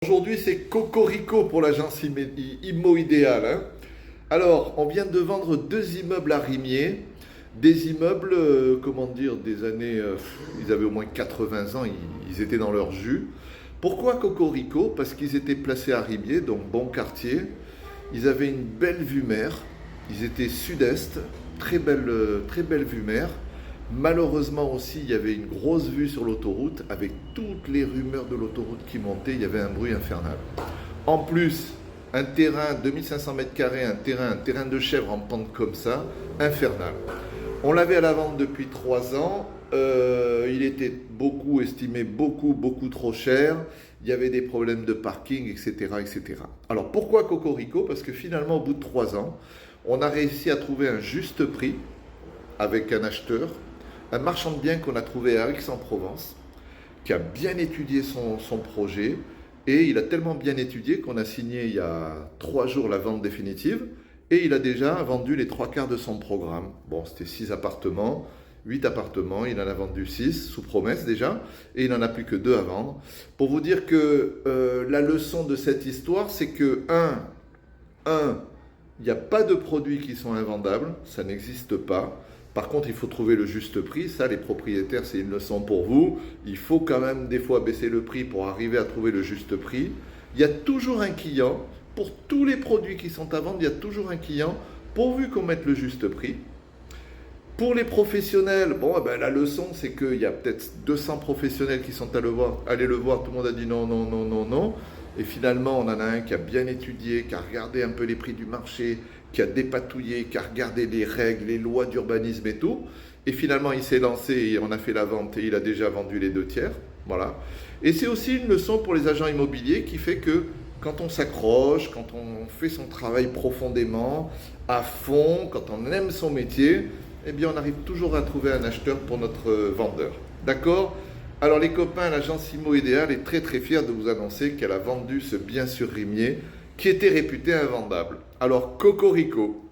Aujourd'hui, c'est Cocorico pour l'agence Immo Idéal, hein. Alors, on vient de vendre deux immeubles à Rimier. Des immeubles, comment dire, des années, ils avaient au moins 80 ans, ils étaient dans leur jus. Pourquoi Cocorico? Parce qu'ils étaient placés à Rimier, donc bon quartier. Ils avaient une belle vue mer. Ils étaient sud-est, très belle vue mer. Malheureusement aussi, il y avait une grosse vue sur l'autoroute, avec toutes les rumeurs de l'autoroute qui montaient, il y avait un bruit infernal. En plus, un terrain, 2500 mètres carrés, un terrain de chèvre en pente comme ça, infernal. On l'avait à la vente depuis 3 ans, il était estimé beaucoup trop cher, il y avait des problèmes de parking, etc. etc. Alors pourquoi Cocorico? Parce que finalement, au bout de 3 ans, on a réussi à trouver un juste prix avec un acheteur, un marchand de biens qu'on a trouvé à Aix-en-Provence, qui a bien étudié son projet, et il a tellement bien étudié qu'on a signé il y a 3 jours la vente définitive, et il a déjà vendu les 3 quarts de son programme. Bon, c'était 6 appartements, 8 appartements, il en a vendu 6 sous promesse déjà, et il n'en a plus que 2 à vendre. Pour vous dire que la leçon de cette histoire, c'est que, il n'y a pas de produits qui sont invendables, ça n'existe pas. Par contre, il faut trouver le juste prix. Ça, les propriétaires, c'est une leçon pour vous. Il faut quand même des fois baisser le prix pour arriver à trouver le juste prix. Il y a toujours un client. Pour tous les produits qui sont à vendre, il y a toujours un client, pourvu qu'on mette le juste prix. Pour les professionnels, bon, eh ben, la leçon, c'est qu'il y a peut-être 200 professionnels qui sont allés le voir. Tout le monde a dit non, non, non, non, non. Et finalement, on en a un qui a bien étudié, qui a regardé un peu les prix du marché, qui a dépatouillé, qui a regardé les règles, les lois d'urbanisme et tout. Et finalement, il s'est lancé et on a fait la vente et il a déjà vendu les 2 tiers. Voilà. Et c'est aussi une leçon pour les agents immobiliers qui fait que quand on s'accroche, quand on fait son travail profondément, à fond, quand on aime son métier, eh bien, on arrive toujours à trouver un acheteur pour notre vendeur. D'accord? Alors, les copains, l'agence Immo Idéal est très fière de vous annoncer qu'elle a vendu ce bien sur Rimier qui était réputé invendable. Alors, Cocorico.